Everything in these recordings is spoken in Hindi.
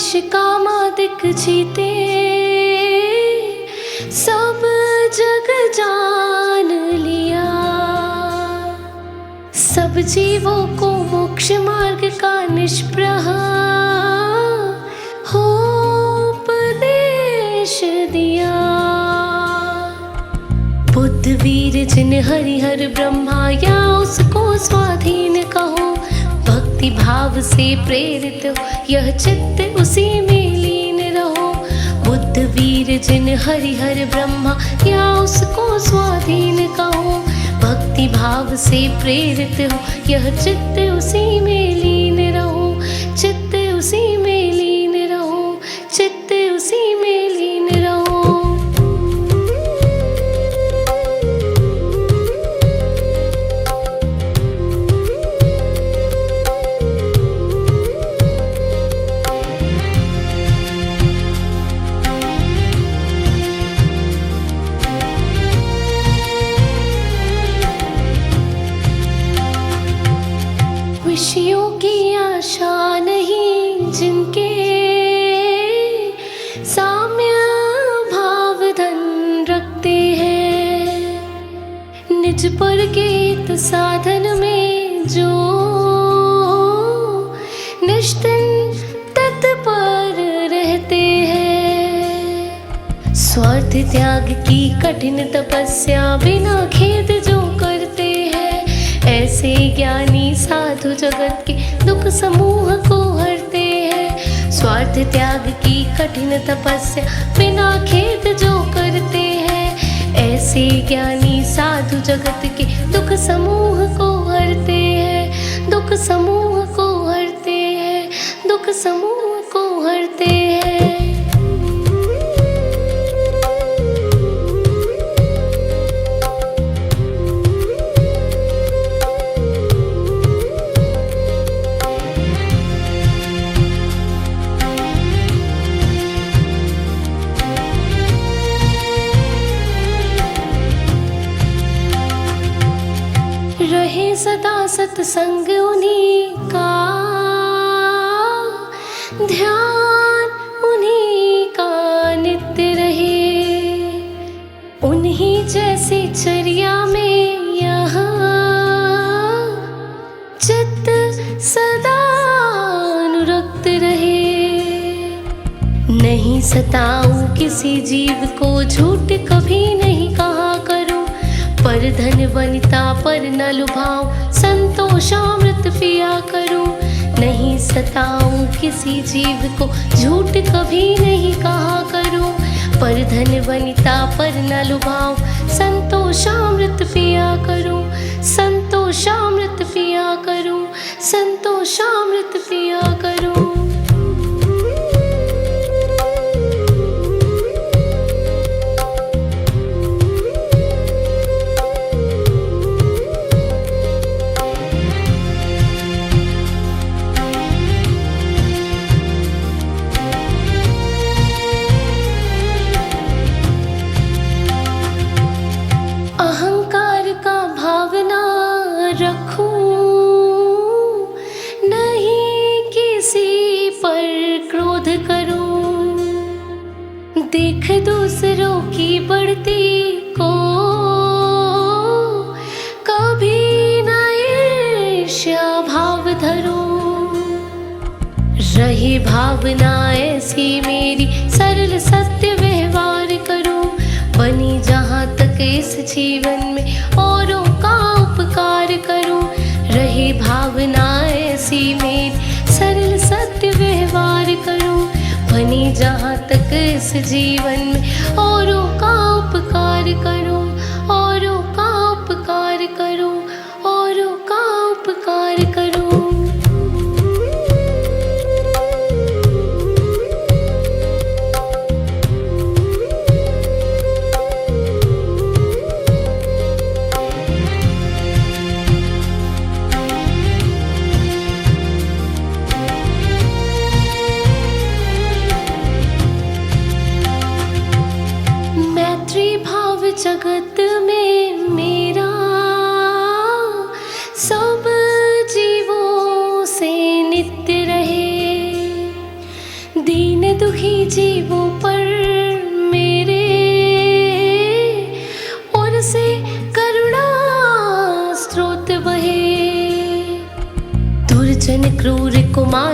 कामादिक जीते, सब जग जान लिया। सब जीवों को मोक्ष मार्ग का निष्प्रह उपदेश दिया। बुद्ध वीर जिन हरिहर ब्रह्मा या उसको स्वाधीन कहो, भक्ति भाव से प्रेरित हो यह चित्त उसी में लीन रहो। बुद्ध वीर जिन हरिहर ब्रह्मा या उसको स्वाधीन कहो, भक्ति भाव से प्रेरित हो यह चित्त उसी में लीन रहो। चित्त उसी में लीन रहो, चित्त उसी में लीन रहो। खुशियों की आशा नहीं जिनके, साम्य भाव धन रखते हैं। निज पर गीत साधन में जो निष्ठिन तत्पर रहते हैं। स्वार्थ त्याग की कठिन तपस्या बिना खेद जो करते हैं, ऐसे ज्ञानी साधु जगत के दुख समूह को हरते हैं। स्वार्थ त्याग की कठिन तपस्या बिना खेद जो करते हैं, ऐसे ज्ञानी साधु जगत के दुख समूह को हरते हैं। दुख समूह को हरते हैं, दुख समूह को हरते हैं। रहे सदा सत्संग उन्हीं का, ध्यान उन्हीं का नित्य रहे। उन्हीं जैसी चर्या में यहाँ चित्त सदा अनुरक्त रहे। नहीं सताऊं किसी जीव को, झूठ कभी नहीं कहा करूं। पर धन वनिता पर न लुभाऊं, संतोषामृत पिया करूं। नहीं सताऊं किसी जीव को, झूठ कभी नहीं कहा करूं। पर धन वनिता पर न लुभाऊं, संतोषामृत पिया करूं। संतोषामृत पिया करूं, संतोषामृत पिया करूं। रखूं नहीं किसी पर क्रोध करूं, देख दूसरों की बढ़ती को कभी न ईर्ष्या भाव धरूं। रही भावना ऐसी मेरी, सरल सत्य व्यवहार करूं। बनी जहाँ तक इस जीवन में औरों का उपकार करूं। रही भावना ऐसी मेरी, सरल सत्य व्यवहार करूं। बनी जहाँ तक इस जीवन में औरों का उपकार करूं। औरों का उपकार करूं, औरों का उपकार करूं। जगत में मेरा सब जीवों से नित्य रहे।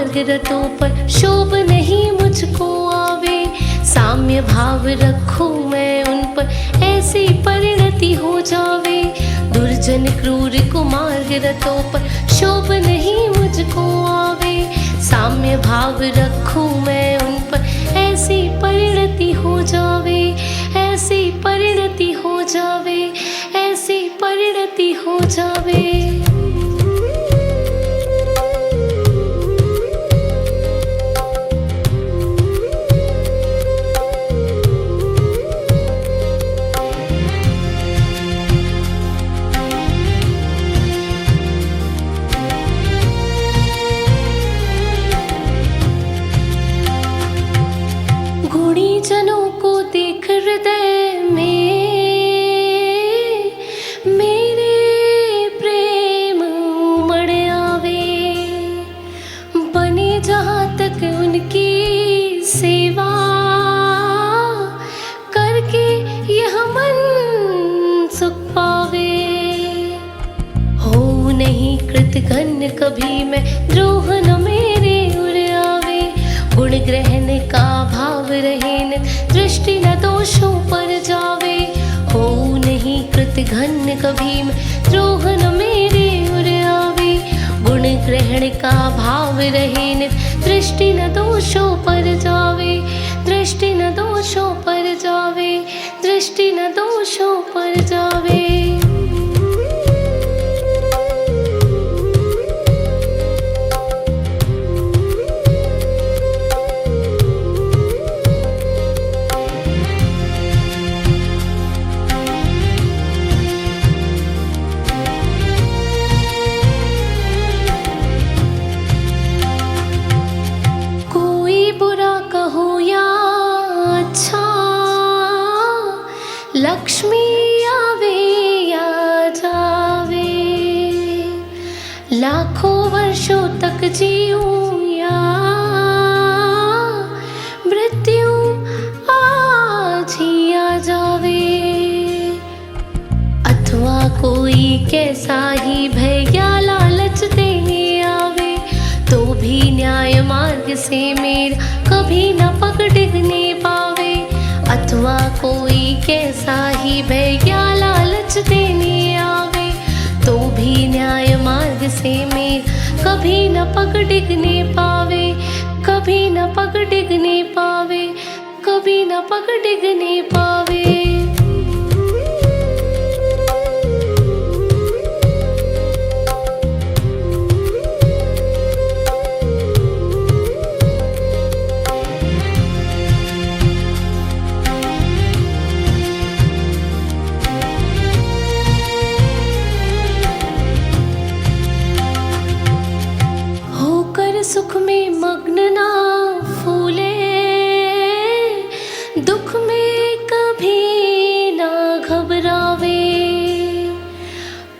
कुमार्ग रतों पर शोभ नहीं मुझको आवे। साम्य भाव रखूं मैं उन पर, ऐसी परिणति हो जावे। दुर्जन क्रूर कुमार्ग रतों पर शोभ नहीं मुझको आवे। साम्य भाव रखूं मैं उन पर, ऐसी परिणति हो जावे। ऐसी परिणति हो जावे, ऐसी परिणति हो जावे। जनों को देख हृदय में मेरे प्रेम उमड़ आवे। बने जहाँ तक उनकी सेवा करके यह मन सुख पावे। हो नहीं कृतघ्न कभी मैं, द्रोह न मेरे उर आवे। गुण ग्रहण का भाव रहे न, दृष्टि न दोषों पर जावे। हो नहीं कृतघ्न कभी मैं, द्रोह न मेरे उर आवे। गुण ग्रहण का भाव रहे न, दृष्टि न दोषों पर जावे। दृष्टि न दोषों पर जावे, दृष्टि न दोषों पर जावे। लक्ष्मी आवे या जावे, लाखों वर्षों तक जीऊं या मृत्यु आज ही आ जावे। अथवा कोई कैसा ही भय या लालच देने आवे, तो भी न्याय मार्ग से मेरा कभी न पग डिगने पावे। अथवा कोई कैसा ही भय या लालच देने आवे, तो भी न्याय मार्ग से मेरा कभी न पग डिगने पावे। कभी न पग डिगने पावे, कभी न पग डिगने पावे। सुख में मग्न ना फूले, दुख में कभी ना घबरावे।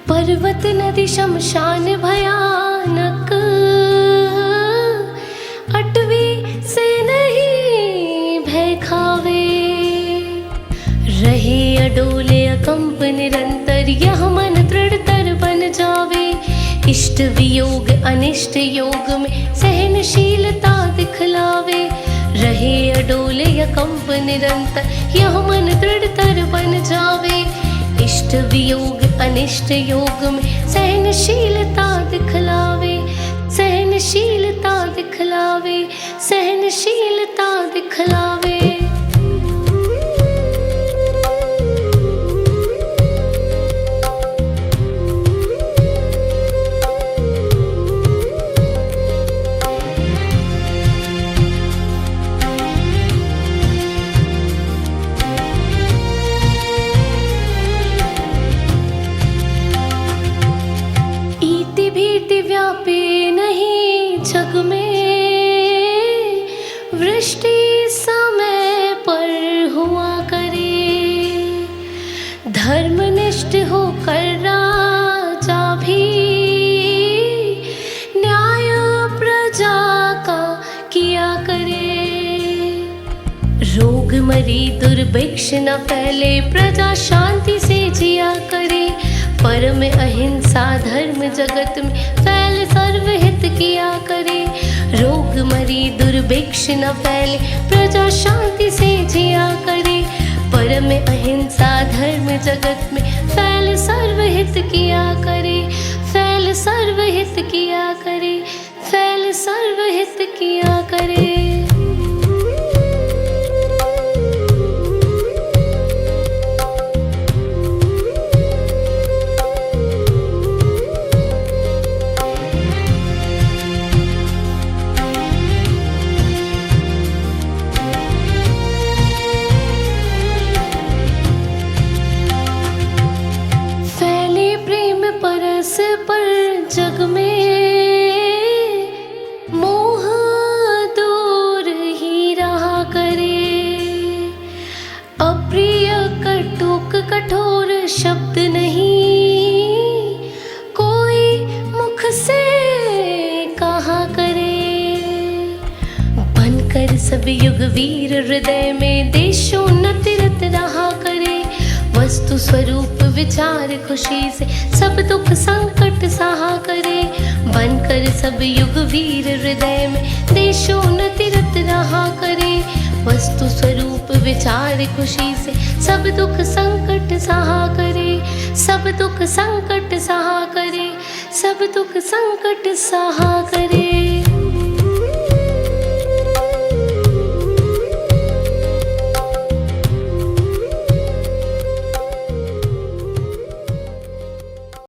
पर्वत नदी शमशान भयानक, अटवी से नहीं भय खावे। रहे अडोले अकंप निरंतर, यह मन दृढ़तर बन जावे। इष्ट वियोग अनिष्ट योग में सहनशीलता दिखलावे। रहे अडोले अकंप निरंतर, यह मन दृढ़तर बन जावे। इष्ट वियोग अनिष्ट योग में सहनशीलता दिखलावे। सहनशीलता दिखलावे, सहनशीलता दिखलावे। व्यापे नहीं जग में, वृष्टि समय पर हुआ करे। धर्मनिष्ठ होकर राजा भी न्याय प्रजा का किया करे। रोग मरी दुर्भिक्ष न फैले, प्रजा शांति से जिया करे। परम अहिंसा धर्म जगत में फैल सर्वहित किया करे। रोग मरी दुर्भिक्ष न फैले प्रजा शांति से जिया करे। परम अहिंसा धर्म जगत में फैल सर्वहित किया करे। फैल सर्वहित किया करे। फैल सर्वहित किया करे। पर जग में मोह दूर ही रहा करे। अप्रिय कटुक कठोर शब्द नहीं कोई मुख से कहा करे। बनकर सब युग वीर हृदय में देशोन्नति रत रहा करे। वस्तु स्वरूप विचार खुशी से सब दुख संकट सहा करे। बनकर सब युग वीर हृदय में देशोन्नति रत रहा करे। वस्तु स्वरूप विचार खुशी से सब दुख संकट सहा करे। सब दुख संकट सहा करे। सब दुख संकट सहा करे।